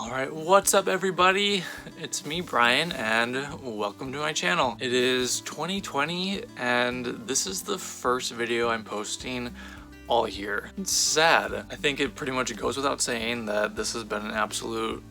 Alright, what's up everybody? It's me, Brian, and welcome to my channel. It is 2020 and this is the first video I'm posting all year. It's sad. I think it pretty much goes without saying that this has been an absolute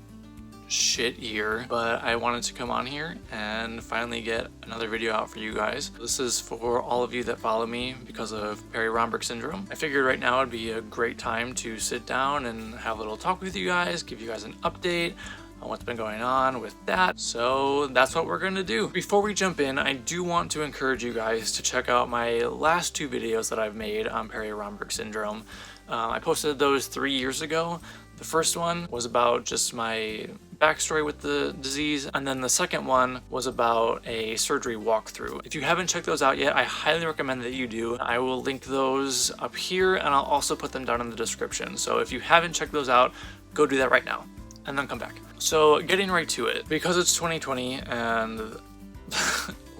shit year, but I wanted to come on here and finally get another video out for you guys. This is for all of you that follow me because of Parry Romberg syndrome. I figured right now would be a great time to sit down and have a little talk with you guys, give you guys an update on what's been going on with that. So that's what we're going to do. Before we jump in, I do want to encourage you guys to check out my last two videos that I've made on Parry Romberg syndrome. I posted those 3 years ago. The first one was about just my backstory with the disease, and then the second one was about a surgery walkthrough. If you haven't checked those out yet, I highly recommend that you do. I will link those up here and I'll also put them down in the description. So if you haven't checked those out, go do that right now and then come back. So getting right to it, because it's 2020 and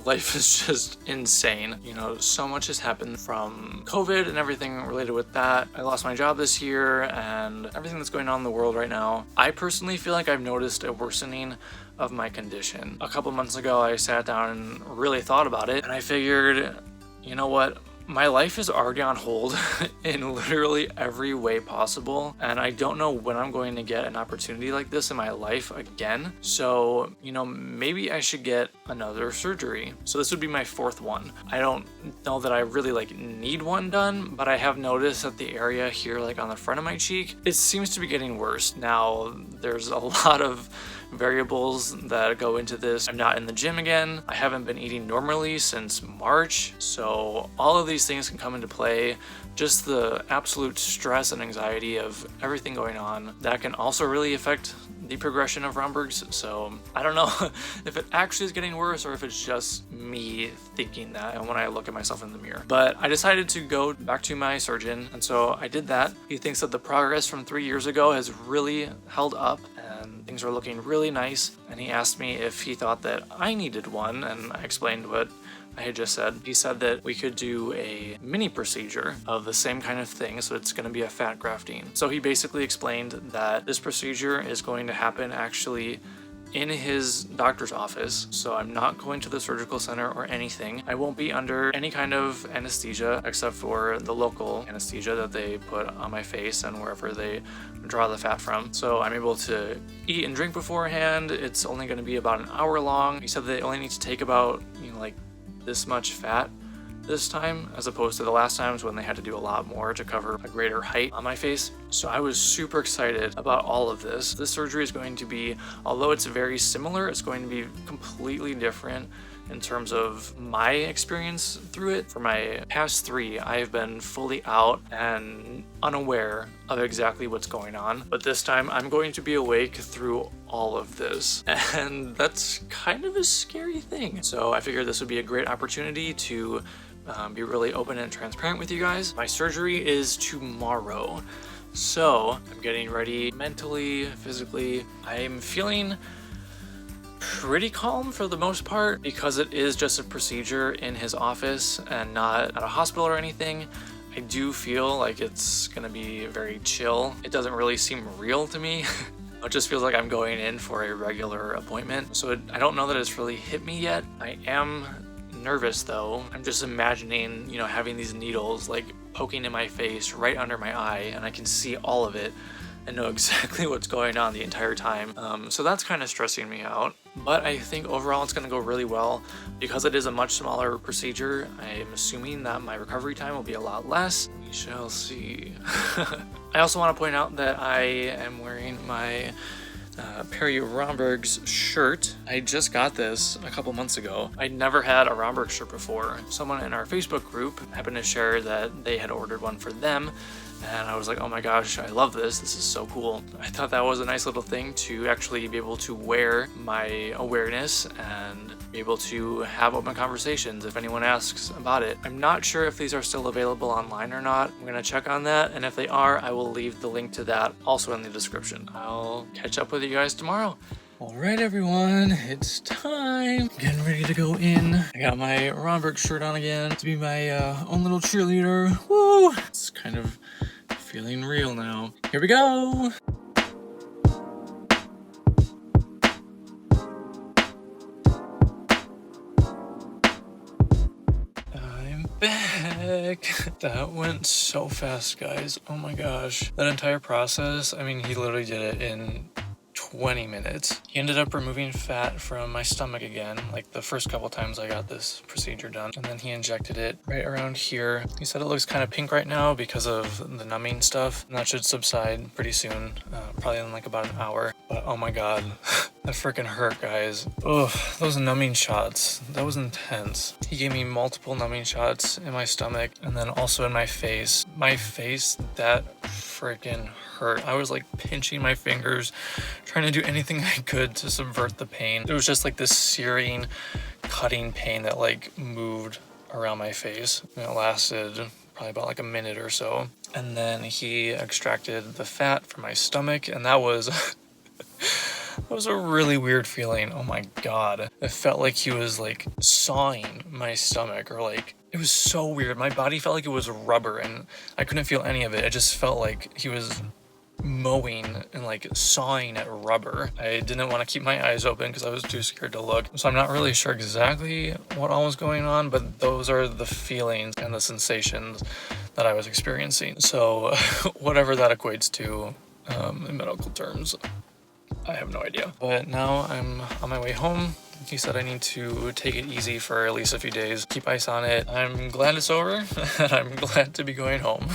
life is just insane. You know, so much has happened from COVID and everything related with that. I lost my job this year and everything that's going on in the world right now. I personally feel like I've noticed a worsening of my condition. A couple months ago, I sat down and really thought about it, and I figured, you know what? My life is already on hold in literally every way possible, and I don't know when I'm going to get an opportunity like this in my life again. So, you know, maybe I should get another surgery. So this would be my fourth one. I don't know that I really need one done, but I have noticed that the area here, like on the front of my cheek, it seems to be getting worse. Now, there's a lot of variables that go into this. I'm not in the gym again. I haven't been eating normally since March. So all of these things can come into play. Just the absolute stress and anxiety of everything going on. That can also really affect the progression of Romberg's. So I don't know if it actually is getting worse or if it's just me thinking that when I look at myself in the mirror. But I decided to go back to my surgeon, and so I did that. He thinks that the progress from 3 years ago has really held up and things are looking really nice. And he asked me if he thought that I needed one, and I explained what I had just said. He said that we could do a mini procedure of the same kind of thing, so it's going to be a fat grafting. So he basically explained that this procedure is going to happen actually in his doctor's office, so I'm not going to the surgical center or anything. I won't be under any kind of anesthesia except for the local anesthesia that they put on my face and wherever they draw the fat from. So I'm able to eat and drink beforehand. It's only going to be about an hour long. He said they only need to take about, like this much fat this time, as opposed to the last times when they had to do a lot more to cover a greater height on my face. So I was super excited about all of this. This surgery is going to be, although it's very similar, it's going to be completely different in terms of my experience through it. For my past 3, I have been fully out and unaware of exactly what's going on. But this time I'm going to be awake through all of this. And that's kind of a scary thing. So I figured this would be a great opportunity to be really open and transparent with you guys. My surgery is tomorrow. So I'm getting ready mentally, physically. I'm feeling pretty calm for the most part because it is just a procedure in his office and not at a hospital or anything. I do feel like it's gonna be very chill. It doesn't really seem real to me. It just feels like I'm going in for a regular appointment. So I don't know that it's really hit me yet. I am nervous though. I'm just imagining, having these needles like poking in my face right under my eye, and I can see all of it and know exactly what's going on the entire time. So that's kind of stressing me out. But I think overall it's going to go really well because it is a much smaller procedure. I'm assuming that my recovery time will be a lot less. We shall see. I also want to point out that I am wearing my Parry Romberg's shirt. I just got this a couple months ago. I'd never had a Romberg shirt before. Someone in our Facebook group happened to share that they had ordered one for them, and I was like, oh my gosh, I love this. This is so cool. I thought that was a nice little thing to actually be able to wear my awareness and be able to have open conversations if anyone asks about it. I'm not sure if these are still available online or not. I'm gonna check on that, and if they are, I will leave the link to that also in the description. I'll catch up with you guys tomorrow. Alright everyone, it's time. Getting ready to go in. I got my Romberg shirt on again to be my own little cheerleader. Woo! It's kind of feeling real now. Here we go! heck? That went so fast, guys. Oh my gosh. That entire process, I mean, he literally did it in 20 minutes. He ended up removing fat from my stomach again, like the first couple times I got this procedure done. And then he injected it right around here. He said it looks kind of pink right now because of the numbing stuff. And that should subside pretty soon, probably in like about an hour. But oh my God, that freaking hurt, guys. Ugh, those numbing shots, that was intense. He gave me multiple numbing shots in my stomach and then also in my face. My face, that freaking hurt. I was like pinching my fingers, trying to do anything I could to subvert the pain. It was just like this searing, cutting pain that like moved around my face. And it lasted probably about like a minute or so. And then he extracted the fat from my stomach, and that was that was a really weird feeling. Oh my God. It felt like he was like sawing my stomach, or like, it was so weird. My body felt like it was rubber and I couldn't feel any of it. It just felt like he was mowing and like sawing at rubber. I didn't want to keep my eyes open because I was too scared to look. So I'm not really sure exactly what all was going on, but those are the feelings and the sensations that I was experiencing. So whatever that equates to in medical terms, I have no idea. But now I'm on my way home. He said I need to take it easy for at least a few days, keep ice on it. I'm glad it's over, and I'm glad to be going home.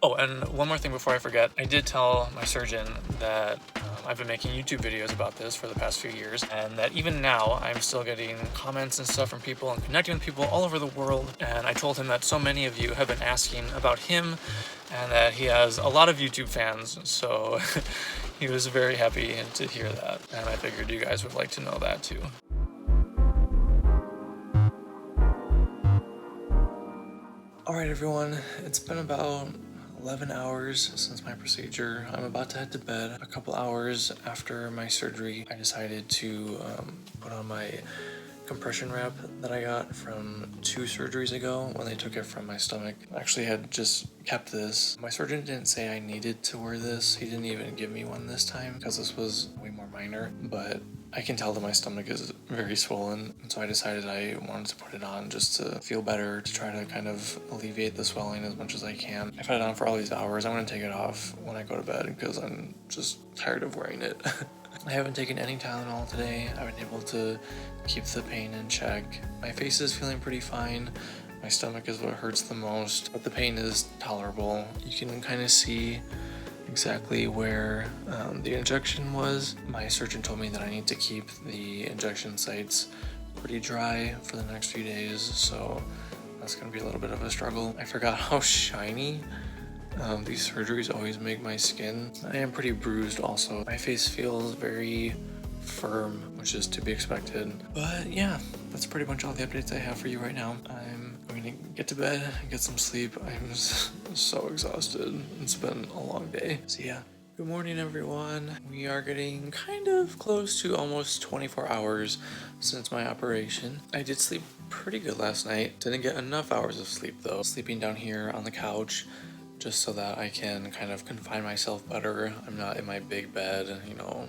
Oh, and one more thing before I forget. I did tell my surgeon that I've been making YouTube videos about this for the past few years, and that even now I'm still getting comments and stuff from people and connecting with people all over the world. And I told him that so many of you have been asking about him and that he has a lot of YouTube fans, so he was very happy to hear that. And I figured you guys would like to know that too. Alright everyone, it's been about 11 hours since my procedure. I'm about to head to bed. A couple hours after my surgery, I decided to put on my compression wrap that I got from 2 surgeries ago when they took it from my stomach. I actually had just kept this. My surgeon didn't say I needed to wear this. He didn't even give me one this time because this was way more minor, but I can tell that my stomach is very swollen, and so I decided I wanted to put it on just to feel better, to try to kind of alleviate the swelling as much as I can. I've had it on for all these hours. I'm going to take it off when I go to bed because I'm just tired of wearing it. I haven't taken any Tylenol today. I've been able to keep the pain in check. My face is feeling pretty fine. My stomach is what hurts the most, but the pain is tolerable. You can kind of see exactly where the injection was. My surgeon told me that I need to keep the injection sites pretty dry for the next few days, so that's gonna be a little bit of a struggle. I forgot how shiny these surgeries always make my skin. I am pretty bruised also. My face feels very firm, which is to be expected. But yeah, that's pretty much all the updates I have for you right now. I'm going to get to bed and get some sleep. I'm so exhausted. It's been a long day. So yeah, good morning everyone. We are getting kind of close to almost 24 hours since my operation. I did sleep pretty good last night. Didn't get enough hours of sleep though. Sleeping down here on the couch just so that I can kind of confine myself better. I'm not in my big bed, you know,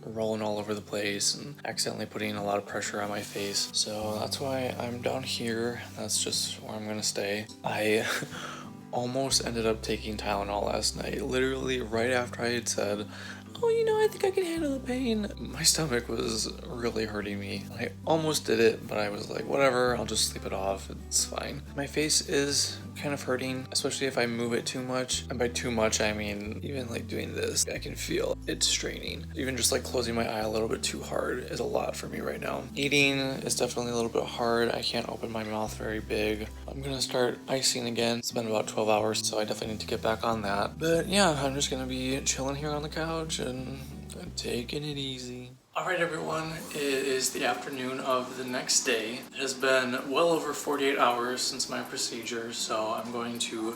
rolling all over the place and accidentally putting a lot of pressure on my face. So that's why I'm down here. That's just where I'm gonna stay. I almost ended up taking Tylenol last night, literally right after I had said, oh, you know, I think I can handle the pain. My stomach was really hurting me. I almost did it, but I was like, whatever, I'll just sleep it off. It's fine. My face is kind of hurting, especially if I move it too much. And by too much, I mean, even like doing this, I can feel it straining. Even just like closing my eye a little bit too hard is a lot for me right now. Eating is definitely a little bit hard. I can't open my mouth very big. I'm gonna start icing again. It's been about 12 hours, so I definitely need to get back on that. But yeah, I'm just gonna be chilling here on the couch and taking it easy. Alright everyone, it is the afternoon of the next day. It has been well over 48 hours since my procedure, so I'm going to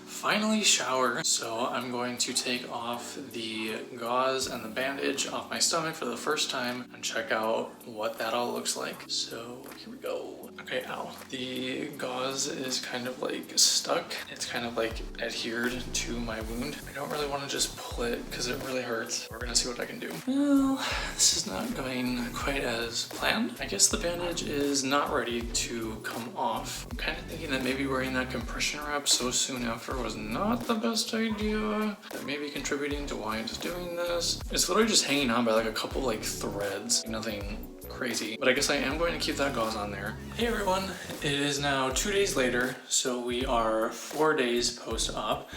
finally shower. So I'm going to take off the gauze and the bandage off my stomach for the first time and check out what that all looks like. So here we go. Okay, ow. The gauze is kind of like stuck. It's kind of like adhered to my wound. I don't really want to just pull it because it really hurts. We're gonna see what I can do. Well, this is it's not going quite as planned. I guess the bandage is not ready to come off. I'm kind of thinking that maybe wearing that compression wrap so soon after was not the best idea. That may be contributing to why it's doing this. It's literally just hanging on by like a couple like threads, nothing crazy, but I guess I am going to keep that gauze on there. Hey everyone, it is now 2 days later, so we are 4 days post-op.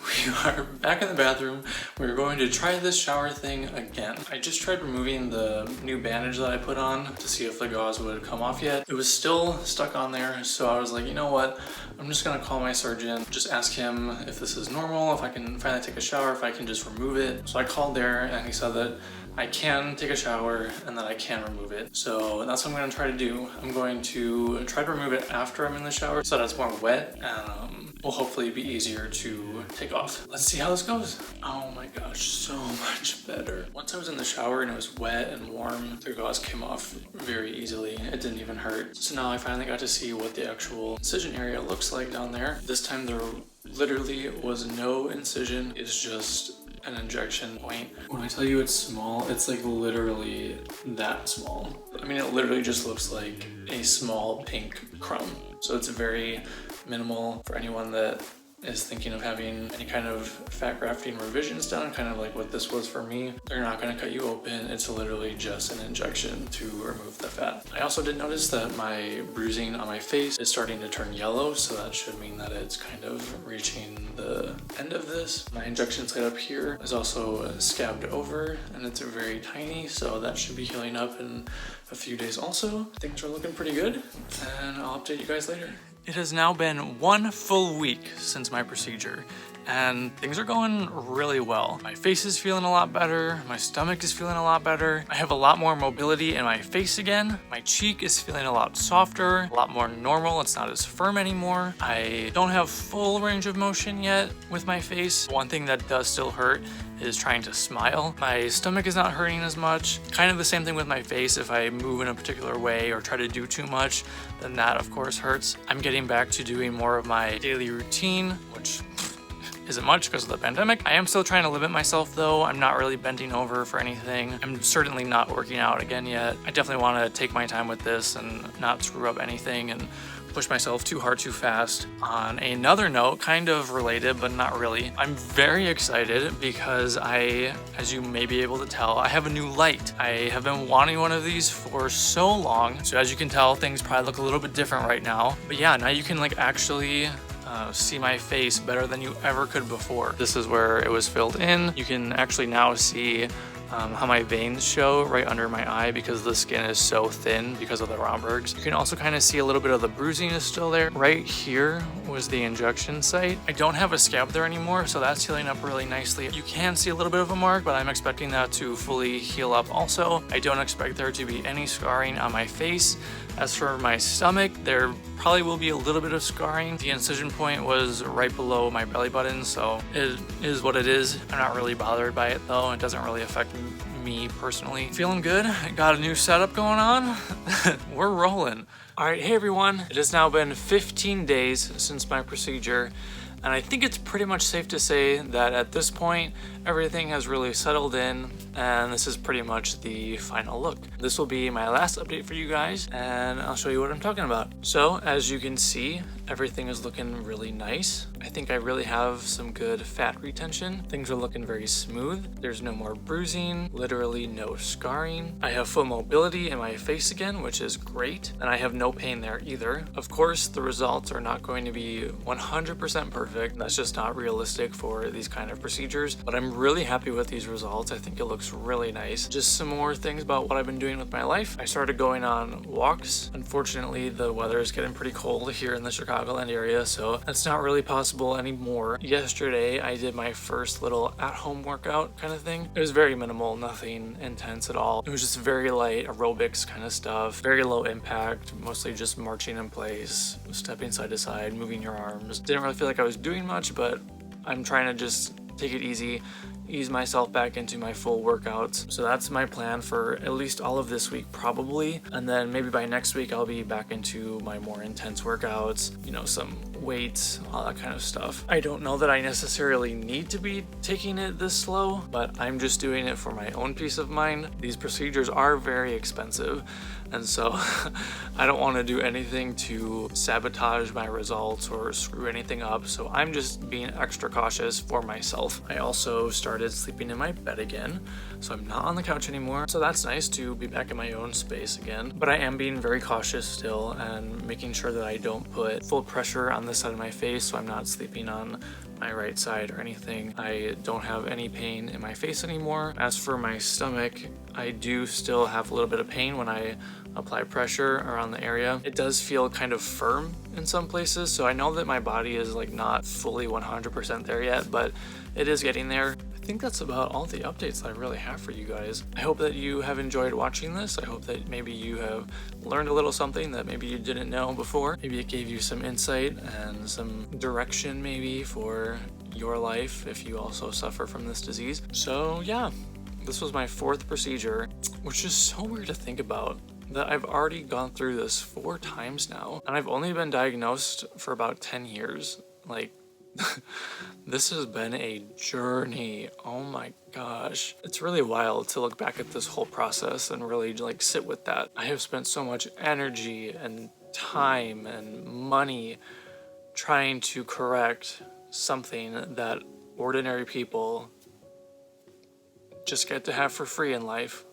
We are back in the bathroom. We're going to try this shower thing again. I just tried removing the new bandage that I put on to see if the gauze would come off yet. It was still stuck on there, so I was like, you know what? I'm just gonna call my surgeon, just ask him if this is normal, if I can finally take a shower, if I can just remove it. So I called there and he said that I can take a shower and that I can remove it. So that's what I'm gonna try to do. I'm going to try to remove it after I'm in the shower so that it's more wet and will hopefully be easier to take off. Let's see how this goes. Oh my gosh, so much better. Once I was in the shower and it was wet and warm, the gauze came off very easily. It didn't even hurt. So now I finally got to see what the actual incision area looks like down there. This time there literally was no incision. It's just an injection point. When I tell you it's small, it's like literally that small. I mean, it literally just looks like a small pink crumb. So it's very minimal for anyone that is thinking of having any kind of fat grafting revisions done, kind of like what this was for me. They're not going to cut you open. It's literally just an injection to remove the fat. I also did notice that my bruising on my face is starting to turn yellow, so that should mean that it's kind of reaching the end of this. My injection site up here is also scabbed over and it's very tiny, so that should be healing up in a few days also. Things are looking pretty good and I'll update you guys later. It has now been 1 full week since my procedure, and things are going really well. My face is feeling a lot better, my stomach is feeling a lot better, I have a lot more mobility in my face again, my cheek is feeling a lot softer, a lot more normal, it's not as firm anymore. I don't have full range of motion yet with my face. One thing that does still hurt is trying to smile. My stomach is not hurting as much. Kind of the same thing with my face. If I move in a particular way or try to do too much, then that of course hurts. I'm getting back to doing more of my daily routine, which isn't much because of the pandemic. I am still trying to limit myself though. I'm not really bending over for anything. I'm certainly not working out again yet. I definitely want to take my time with this and not screw up anything and push myself too hard too fast. On another note, kind of related but not really, I'm very excited because as you may be able to tell, I have a new light. I have been wanting one of these for so long, so as you can tell, things probably look a little bit different right now. But yeah, now you can like actually see my face better than you ever could before. This is where it was filled in. You can actually now see how my veins show right under my eye because the skin is so thin because of the Rombergs. You can also kind of see a little bit of the bruising is still there. Right here was the injection site. I don't have a scab there anymore, so that's healing up really nicely. You can see a little bit of a mark, but I'm expecting that to fully heal up also. I don't expect there to be any scarring on my face. As for my stomach, there probably will be a little bit of scarring. The incision point was right below my belly button, so it is what it is. I'm not really bothered by it though. It doesn't really affect me personally. Feeling good. Got a new setup going on. We're rolling. All right, hey everyone. It has now been 15 days since my procedure, and I think it's pretty much safe to say that at this point, everything has really settled in, and this is pretty much the final look. This will be my last update for you guys, and I'll show you what I'm talking about. So, as you can see, everything is looking really nice. I think I really have some good fat retention. Things are looking very smooth. There's no more bruising, literally no scarring. I have full mobility in my face again, which is great, and I have no pain there either. Of course, the results are not going to be 100% perfect. That's just not realistic for these kind of procedures, but I'm really happy with these results. I think it looks really nice. Just some more things about what I've been doing with my life. I started going on walks. Unfortunately, the weather is getting pretty cold here in the Chicagoland area, so that's not really possible anymore. Yesterday, I did my first little at-home workout kind of thing. It was very minimal, nothing intense at all. It was just very light aerobics kind of stuff, very low impact, mostly just marching in place, stepping side to side, moving your arms. Didn't really feel like I was doing much, but I'm trying to just take it easy, ease myself back into my full workouts. So that's my plan for at least all of this week probably, and then maybe by next week I'll be back into my more intense workouts, you know, some weights, all that kind of stuff. I don't know that I necessarily need to be taking it this slow, but I'm just doing it for my own peace of mind. These procedures are very expensive, and so I don't want to do anything to sabotage my results or screw anything up, so I'm just being extra cautious for myself. I also started sleeping in my bed again, so I'm not on the couch anymore, so that's nice to be back in my own space again. But I am being very cautious still and making sure that I don't put full pressure on this side of my face, so I'm not sleeping on my right side or anything. I don't have any pain in my face anymore. As for my stomach, I do still have a little bit of pain when I apply pressure around the area. It does feel kind of firm in some places, so I know that my body is like not fully 100% there yet, but it is getting there. I think that's about all the updates that I really have for you guys. I hope that you have enjoyed watching this. I hope that maybe you have learned a little something that maybe you didn't know before. Maybe it gave you some insight and some direction maybe for your life if you also suffer from this disease. So yeah, this was my 4th procedure, which is so weird to think about, that I've already gone through this 4 times now, and I've only been diagnosed for about 10 years. Like, this has been a journey. Oh my gosh. It's really wild to look back at this whole process and really like sit with that. I have spent so much energy and time and money trying to correct something that ordinary people just get to have for free in life.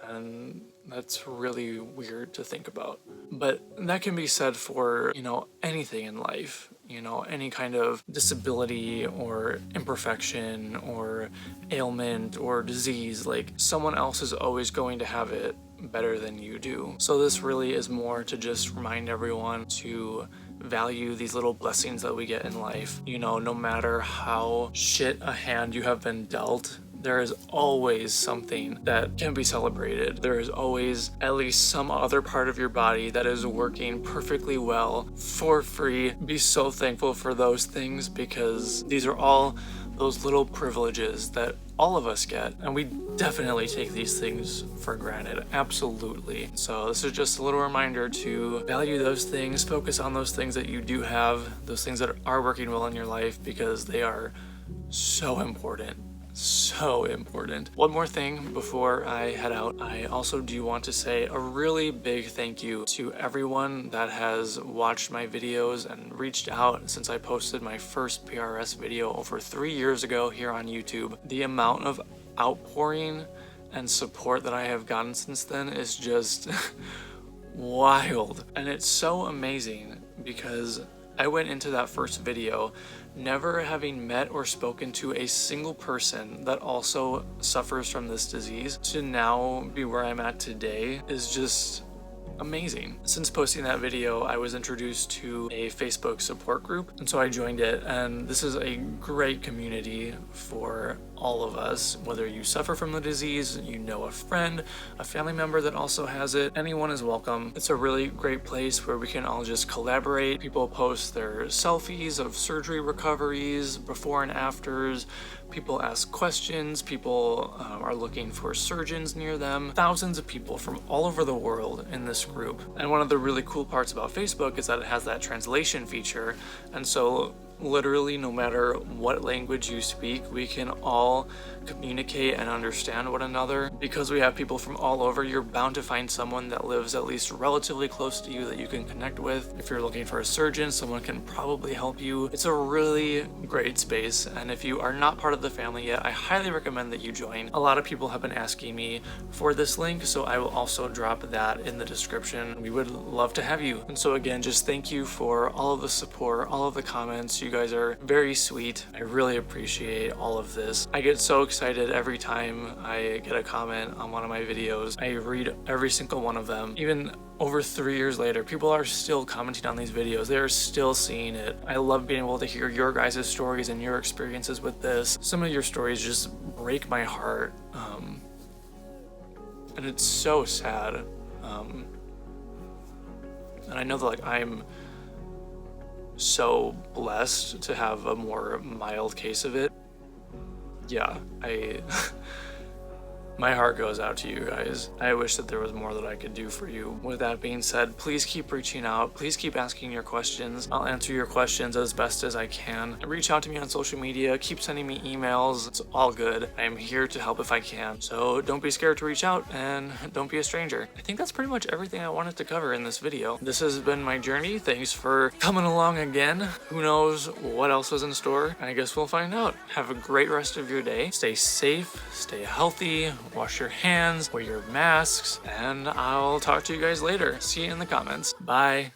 And that's really weird to think about. But that can be said for, you know, anything in life, you know, any kind of disability or imperfection or ailment or disease. Like, someone else is always going to have it better than you do. So this really is more to just remind everyone to value these little blessings that we get in life. You know, no matter how shit a hand you have been dealt, there is always something that can be celebrated. There is always at least some other part of your body that is working perfectly well for free. Be so thankful for those things, because these are all those little privileges that all of us get, and we definitely take these things for granted. Absolutely. So this is just a little reminder to value those things, focus on those things that you do have, those things that are working well in your life, because they are so important. So important. One more thing before I head out. I also do want to say a really big thank you to everyone that has watched my videos and reached out since I posted my first PRS video over 3 years ago here on YouTube. The amount of outpouring and support that I have gotten since then is just wild. And it's so amazing, because I went into that first video never having met or spoken to a single person that also suffers from this disease. To now be where I'm at today is just amazing. Since posting that video, I was introduced to a Facebook support group, and so I joined it, and this is a great community for all of us. Whether you suffer from the disease, you know a friend, a family member that also has it, anyone is welcome. It's a really great place where we can all just collaborate. People post their selfies of surgery recoveries, before and afters. People ask questions. People are looking for surgeons near them. Thousands of people from all over the world in this group. And one of the really cool parts about Facebook is that it has that translation feature. And so literally no matter what language you speak, we can all communicate and understand one another. Because we have people from all over, you're bound to find someone that lives at least relatively close to you that you can connect with. If you're looking for a surgeon, someone can probably help you. It's a really great space, and if you are not part of the family yet, I highly recommend that you join. A lot of people have been asking me for this link, so I will also drop that in the description. We would love to have you. And so again, just thank you for all of the support, all of the comments. You guys are very sweet. I really appreciate all of this. I get so excited every time I get a comment on one of my videos. I read every single one of them. Even over 3 years later, people are still commenting on these videos. They're still seeing it. I love being able to hear your guys' stories and your experiences with this. Some of your stories just break my heart. And it's so sad. And I know that like I'm so blessed to have a more mild case of it. yeah, my heart goes out to you guys. I wish that there was more that I could do for you. With that being said, please keep reaching out. Please keep asking your questions. I'll answer your questions as best as I can. Reach out to me on social media. Keep sending me emails. It's all good. I am here to help if I can. So don't be scared to reach out and don't be a stranger. I think that's pretty much everything I wanted to cover in this video. This has been my journey. Thanks for coming along again. Who knows what else is in store? I guess we'll find out. Have a great rest of your day. Stay safe, stay healthy, wash your hands, wear your masks, and I'll talk to you guys later. See you in the comments. Bye.